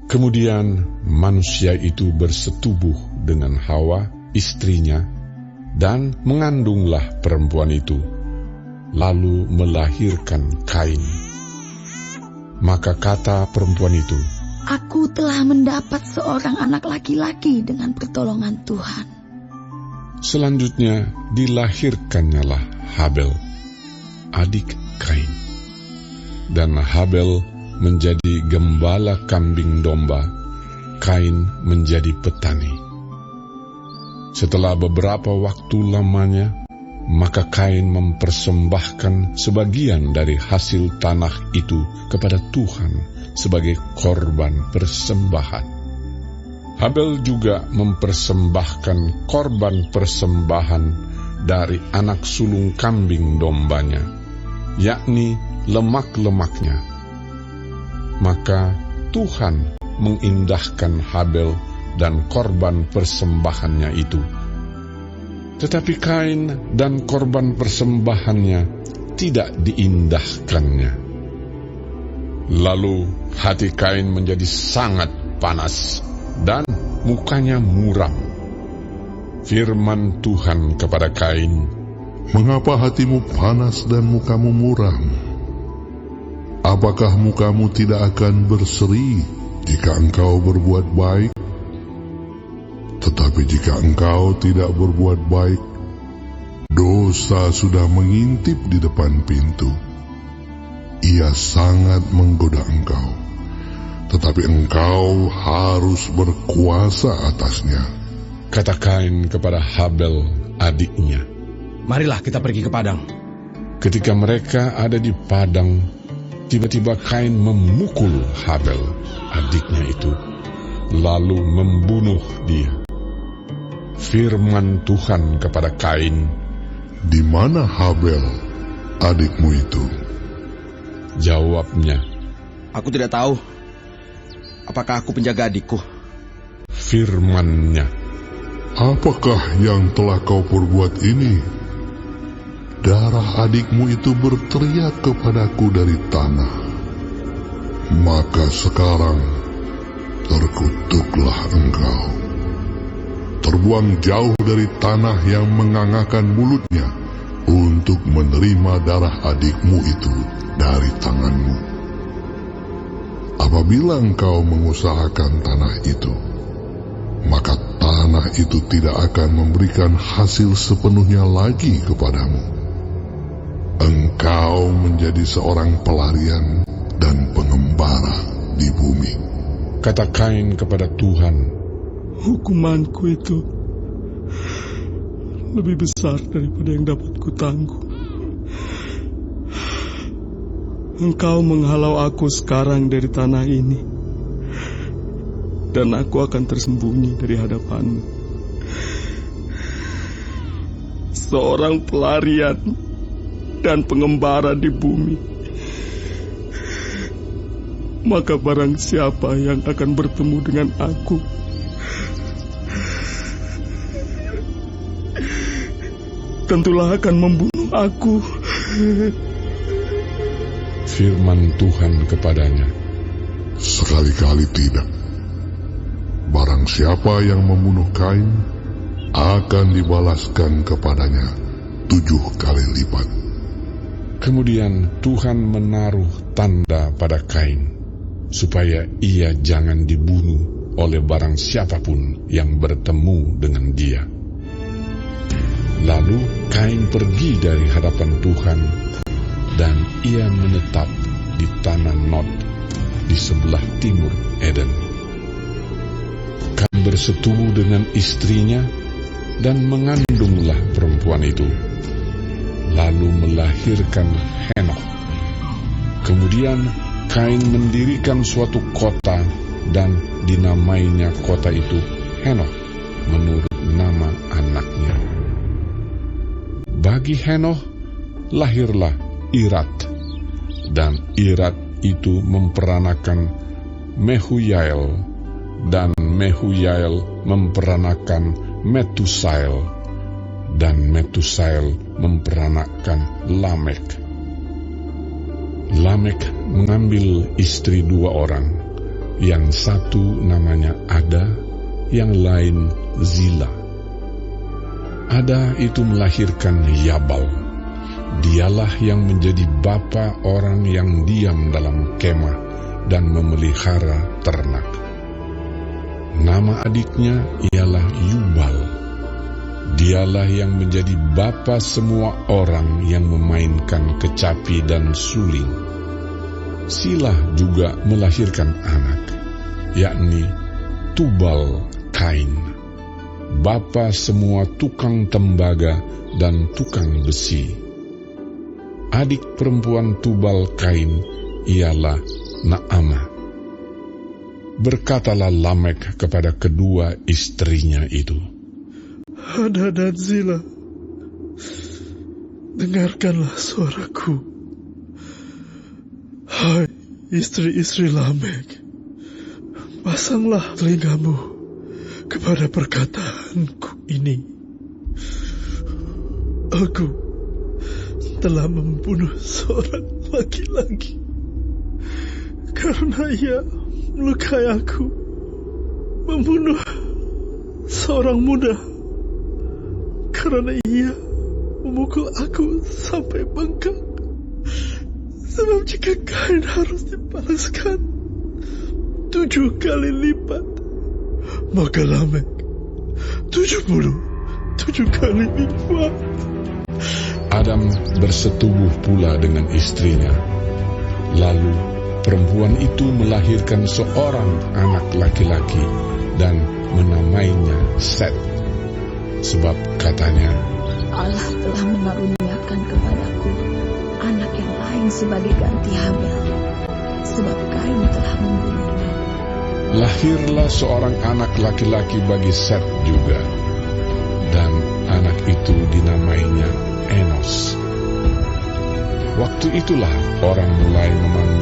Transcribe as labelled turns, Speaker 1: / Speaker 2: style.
Speaker 1: Kemudian manusia itu bersetubuh dengan Hawa, istrinya, dan mengandunglah perempuan itu, lalu melahirkan Kain. Maka kata perempuan itu,
Speaker 2: "Aku telah mendapat seorang anak laki-laki dengan pertolongan Tuhan."
Speaker 1: Selanjutnya dilahirkannyalah Habel, adik Kain. Dan Habel menjadi gembala kambing domba, Kain menjadi petani. Setelah beberapa waktu lamanya, maka Kain mempersembahkan sebagian dari hasil tanah itu kepada Tuhan sebagai korban persembahan. Habel juga mempersembahkan korban persembahan dari anak sulung kambing dombanya, yakni lemak-lemaknya. Maka Tuhan mengindahkan Habel dan korban persembahannya itu. Tetapi Kain dan korban persembahannya tidak diindahkannya. Lalu hati Kain menjadi sangat panas dan mukanya muram. Firman Tuhan kepada Kain,
Speaker 3: "Mengapa hatimu panas dan mukamu muram? Apakah mukamu tidak akan berseri jika engkau berbuat baik? Tetapi jika engkau tidak berbuat baik, dosa sudah mengintip di depan pintu. Ia sangat menggoda engkau, tetapi engkau harus berkuasa atasnya."
Speaker 1: Kata Kain kepada Habel adiknya,
Speaker 4: "Marilah kita pergi ke padang."
Speaker 1: Ketika mereka ada di padang, tiba-tiba Kain memukul Habel, adiknya itu, lalu membunuh dia. Firman Tuhan kepada Kain,
Speaker 3: "Di mana Habel, adikmu itu?"
Speaker 1: Jawabnya,
Speaker 4: "Aku tidak tahu. Apakah aku penjaga adikku?"
Speaker 1: Firman-Nya,
Speaker 3: "Apakah yang telah kau perbuat ini? Darah adikmu itu berteriak kepadaku dari tanah. Maka sekarang terkutuklah engkau. Terbuang jauh dari tanah yang mengangakan mulutnya untuk menerima darah adikmu itu dari tanganmu. Apabila engkau mengusahakan tanah itu, maka tanah itu tidak akan memberikan hasil sepenuhnya lagi kepadamu. Engkau menjadi seorang pelarian dan pengembara di bumi."
Speaker 1: kata Kain kepada Tuhan,
Speaker 5: "Hukumanku itu lebih besar daripada yang dapat kutanggung. Engkau menghalau aku sekarang dari tanah ini, dan aku akan tersembunyi dari hadapanmu. Seorang pelarian dan pengembara di bumi. Maka barang siapa yang akan bertemu dengan aku, tentulah akan membunuh aku."
Speaker 1: Firman Tuhan kepadanya,
Speaker 3: "Sekali-kali tidak. Barang siapa yang membunuh Kain, akan dibalaskan kepadanya 7 kali lipat."
Speaker 1: Kemudian Tuhan menaruh tanda pada Kain, supaya ia jangan dibunuh oleh barang siapapun yang bertemu dengan dia. Lalu Kain pergi dari hadapan Tuhan, dan ia menetap di tanah Nod, di sebelah timur Eden. Kain bersetubuh dengan istrinya, dan mengandunglah perempuan itu, lalu melahirkan Henokh. Kemudian Kain mendirikan suatu kota, dan dinamainya kota itu Henokh, menurut nama anaknya. Bagi Henokh lahirlah Irat, dan Irat itu memperanakan Mehuyael, dan Mehuyael memperanakan Metusael, dan Metusael memperanakan Lamek. Lamek mengambil istri 2 orang, yang satu namanya Ada, yang lain Zila. Ada itu melahirkan Yabal. Dialah yang menjadi bapa orang yang diam dalam kemah dan memelihara ternak. Nama adiknya ialah Yubal. Dialah yang menjadi bapa semua orang yang memainkan kecapi dan suling. Silah juga melahirkan anak, yakni Tubal Kain, bapa semua tukang tembaga dan tukang besi. Adik perempuan Tubal Kain ialah Naamah. Berkatalah Lamek kepada kedua istrinya itu,
Speaker 5: Ada dan Zila, dengarkanlah suaraku. Hai istri-istri Lamek, pasanglah telingamu kepada perkataanku ini. Aku telah membunuh seorang laki-laki karena ia melukai aku, membunuh seorang muda karena ia memukul aku sampai bengkak. Sebab jika Kain harus dibalaskan 7 kali lipat, maka Lamek 77 kali lipat.
Speaker 1: Adam bersetubuh pula dengan istrinya. Lalu perempuan itu melahirkan seorang anak laki-laki dan menamainya Set. Sebab katanya,
Speaker 2: Allah telah mengaruniakan kepadaku anak yang lain sebagai ganti Habel, sebab Kain telah membunuhnya.
Speaker 1: lahirlah seorang anak laki-laki bagi Set juga, dan anak itu dinamainya Enos. Waktu itulah orang mulai memanggil